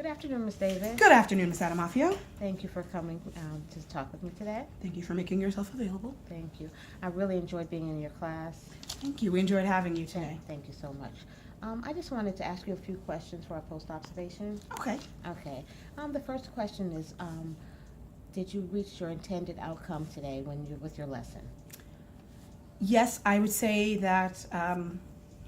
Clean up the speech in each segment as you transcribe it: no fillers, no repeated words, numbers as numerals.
Good afternoon, Ms. Davis. Good afternoon, Ms. Adamafio. Thank you for coming to talk with me today. Thank you for making yourself available. Thank you. I really enjoyed being in your class. Thank you. We enjoyed having you today. Thank you so much. I just wanted to ask you a few questions for our post-observation. Okay. Okay. The first question is, did you reach your intended outcome today with your lesson? Yes, I would say that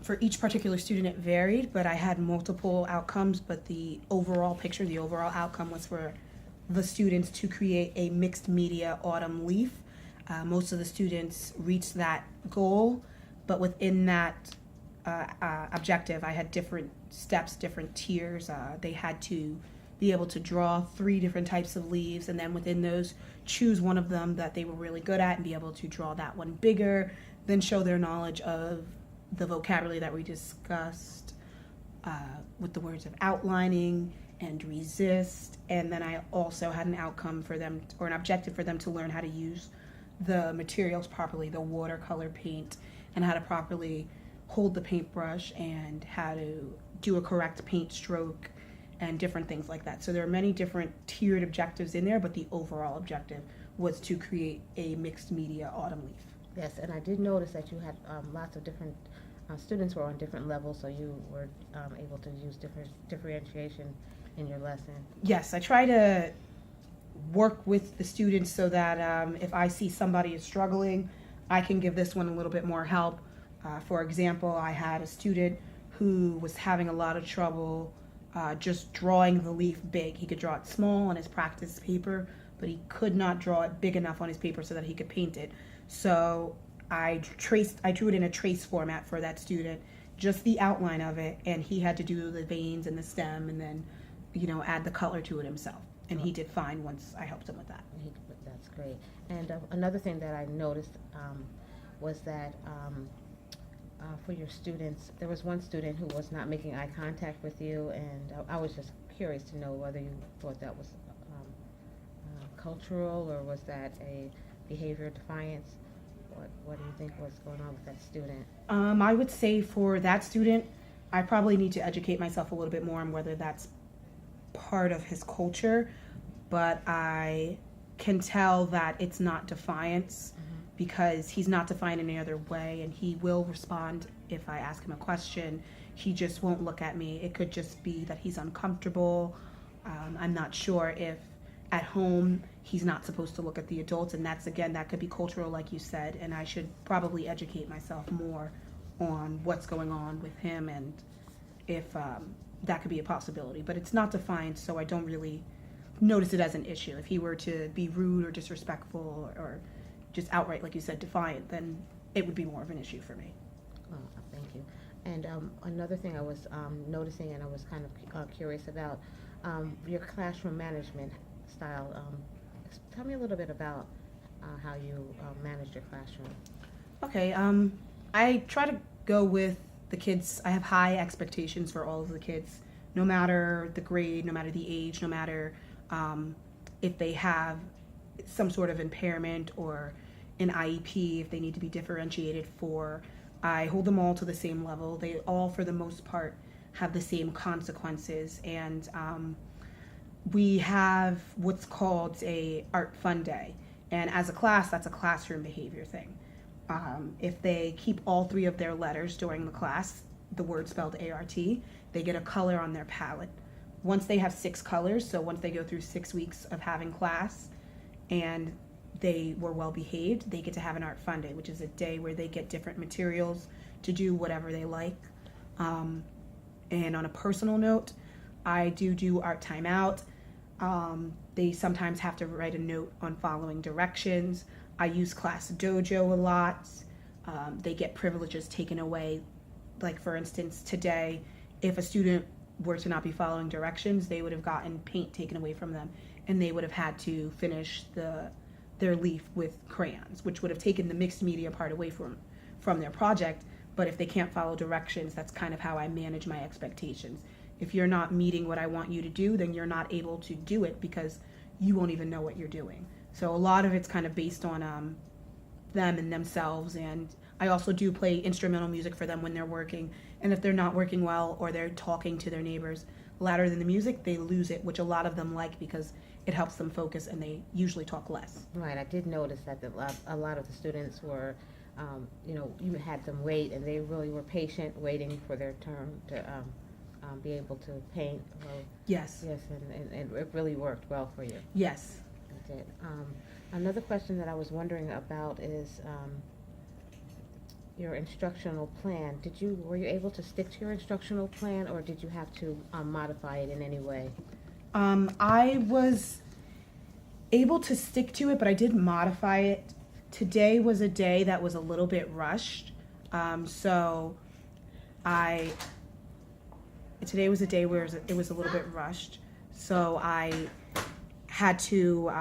for each particular student it varied, but I had multiple outcomes, but the overall picture, the overall outcome was for the students to create a mixed media autumn leaf. Most of the students reached that goal, but within that objective, I had different steps, different tiers. They had to be able to draw 3 different types of leaves, and then within those, choose one of them that they were really good at and be able to draw that one bigger, then show their knowledge of the vocabulary that we discussed with the words of outlining and resist. And then I also had an outcome for them, or an objective for them, to learn how to use the materials properly, the watercolor paint, and how to properly hold the paintbrush and how to do a correct paint stroke and different things like that. So there are many different tiered objectives in there, but the overall objective was to create a mixed media autumn leaf. Yes, and I did notice that you had lots of different students were on different levels, so you were able to use different differentiation in your lesson. Yes, I try to work with the students so that if I see somebody is struggling, I can give this one a little bit more help. For example, I had a student who was having a lot of trouble just drawing the leaf big. He could draw it small on his practice paper, but he could not draw it big enough on his paper so that he could paint it. So I drew it in a trace format for that student, just the outline of it, and he had to do the veins and the stem and then, add the color to it himself. And he did fine once I helped him with that. That's great. And another thing that I noticed was that for your students, there was one student who was not making eye contact with you, and I was just curious to know whether you thought that was cultural, or was that a behavior defiance? What do you think was going on with that student? I would say for that student, I probably need to educate myself a little bit more on whether that's part of his culture, but I can tell that it's not defiance, because he's not defiant in any other way, and he will respond if I ask him a question. He just won't look at me. It could just be that he's uncomfortable. I'm not sure if at home he's not supposed to look at the adults, and that could be cultural, like you said, and I should probably educate myself more on what's going on with him and if that could be a possibility. But it's not defiant, so I don't really notice it as an issue. If he were to be rude or disrespectful or just outright, like you said, defiant, then it would be more of an issue for me. Oh, thank you. And another thing I was noticing, and I was kind of curious about, your classroom management style. Tell me a little bit about how you manage your classroom. Okay, I try to go with the kids. I have high expectations for all of the kids, no matter the grade, no matter the age, no matter if they have some sort of impairment or an IEP, if they need to be differentiated for. I hold them all to the same level. They all, for the most part, have the same consequences, and we have what's called a art fun day, and as a class, that's a classroom behavior thing. If they keep all 3 of their letters during the class, the word spelled ART, they get a color on their palette. Once they have 6 colors, so once they go through 6 weeks of having class and they were well behaved, they get to have an art fun day, which is a day where they get different materials to do whatever they like. And on a personal note, I do art timeout. They sometimes have to write a note on following directions. I use Class Dojo a lot. They get privileges taken away. Like, for instance, today, if a student were to not be following directions, they would have gotten paint taken away from them, and they would have had to finish their leaf with crayons, which would have taken the mixed media part away from their project. But if they can't follow directions, that's kind of how I manage my expectations. If you're not meeting what I want you to do, then you're not able to do it because you won't even know what you're doing. So a lot of it's kind of based on them and themselves, and I also do play instrumental music for them when they're working. And if they're not working well or they're talking to their neighbors, louder than the music, they lose it, which a lot of them like because it helps them focus and they usually talk less. Right, I did notice that a lot of the students were, you had them wait, and they really were patient, waiting for their turn to be able to paint. Yes. Yes, and it really worked well for you. Yes. It did. Another question that I was wondering about is your instructional plan. Were you able to stick to your instructional plan, or did you have to modify it in any way? I was able to stick to it, but I did modify it. Today was a day that was a little bit rushed. Today was a day where it was a little bit rushed. So I had to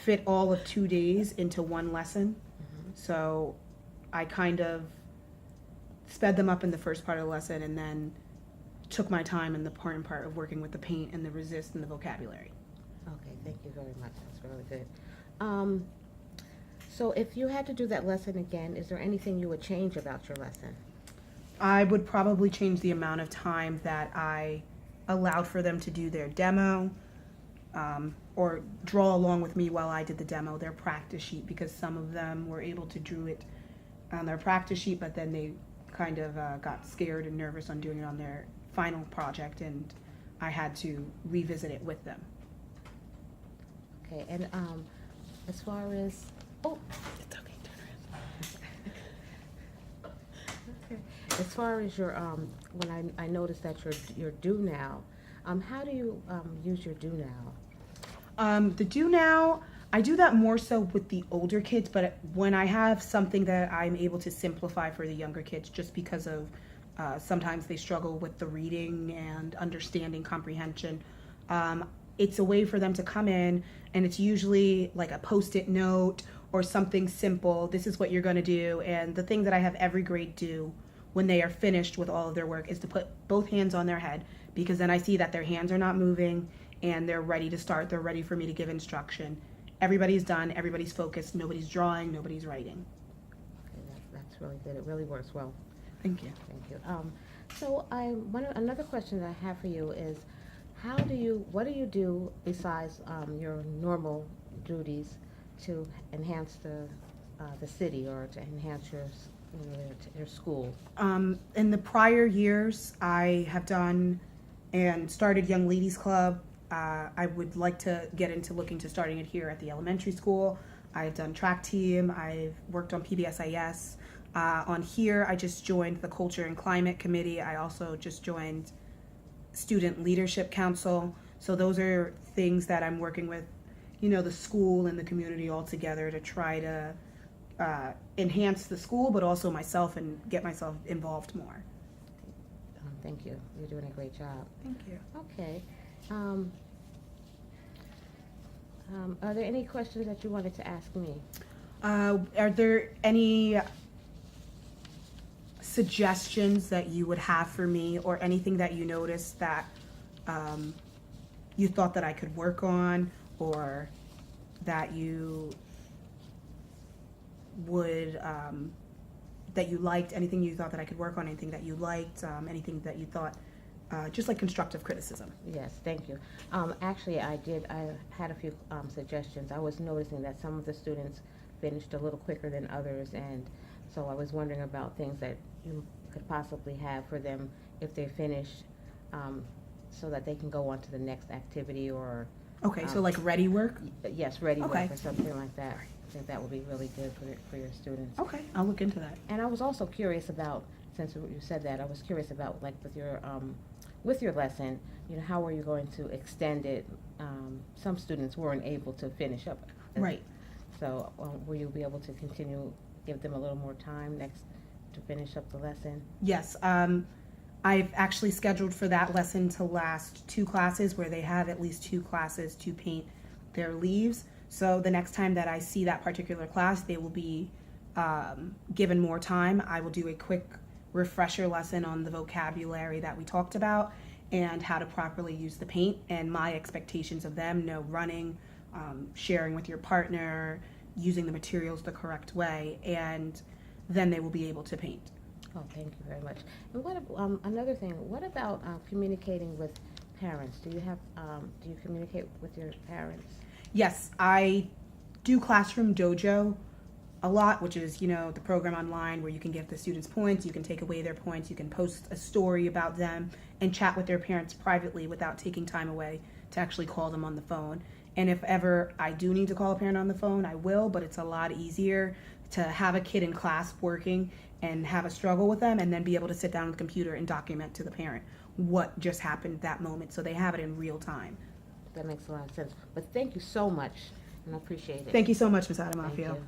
fit all of 2 days into one lesson. Mm-hmm. So I kind of sped them up in the first part of the lesson and then took my time in the important part of working with the paint and the resist and the vocabulary. Okay, thank you very much. That's really good. So if you had to do that lesson again, is there anything you would change about your lesson? I would probably change the amount of time that I allowed for them to do their demo, or draw along with me while I did the demo, their practice sheet, because some of them were able to do it on their practice sheet, but then they kind of got scared and nervous on doing it on their final project, and I had to revisit it with them. Okay, and as far as, It's okay, turn around. okay. As far as your, when I noticed that you're due now, how do you use your due now? The do now, I do that more so with the older kids, but when I have something that I'm able to simplify for the younger kids, just because of sometimes they struggle with the reading and understanding comprehension, it's a way for them to come in, and it's usually like a Post-it note or something simple. This is what you're going to do. And the thing that I have every grade do when they are finished with all of their work is to put both hands on their head, because then I see that their hands are not moving and they're ready to start. They're ready for me to give instruction. Everybody's done. Everybody's focused. Nobody's drawing. Nobody's writing. Okay, that's really good. It really works well. Thank you. Thank you. So another question that I have for you is, what do you do besides your normal duties to enhance the city, or to enhance your school? In the prior years, I have done and started Young Ladies Club. I would like to get into looking to starting it here at the elementary school. I've done track team. I've worked on PBSIS. On here, I just joined the Culture and Climate Committee. I also just joined Student Leadership Council. So those are things that I'm working with, the school and the community all together to try to enhance the school, but also myself, and get myself involved more. Thank you. You're doing a great job. Thank you. Okay. Are there any questions that you wanted to ask me? Are there any suggestions that you would have for me, or anything that you noticed that you thought that I could work on, or that you would that you liked, anything you thought that I could work on, anything that you liked, anything that you thought, just like constructive criticism? Yes, thank you. Actually, I had a few suggestions. I was noticing that some of the students finished a little quicker than others, and so I was wondering about things that you could possibly have for them if they finish, so that they can go on to the next activity, or... Okay, so like ready work? Yes, ready Okay. work or something like that. I think that would be really good for your students. Okay, I'll look into that. And I was also curious about, since you said that, I was curious about, like, with your lesson, how are you going to extend it? Some students weren't able to finish up. Right. So will you be able to give them a little more time to finish up the lesson? Yes, I've actually scheduled for that lesson to last 2 classes, where they have at least 2 classes to paint their leaves. So the next time that I see that particular class, they will be given more time. I will do a quick refresher lesson on the vocabulary that we talked about and how to properly use the paint, and my expectations of them: no running, sharing with your partner, using the materials the correct way, and then they will be able to paint. Oh, thank you very much. And another thing, what about communicating with parents? Do you have, do you communicate with your parents? Yes, I do Classroom Dojo a lot, which is, the program online where you can give the students points, you can take away their points, you can post a story about them and chat with their parents privately without taking time away to actually call them on the phone. And if ever I do need to call a parent on the phone, I will, but it's a lot easier to have a kid in class working and have a struggle with them and then be able to sit down on the computer and document to the parent what just happened that moment so they have it in real time. That makes a lot of sense. But thank you so much, and I appreciate it. Thank you so much, Ms. Thank Adamafio. you.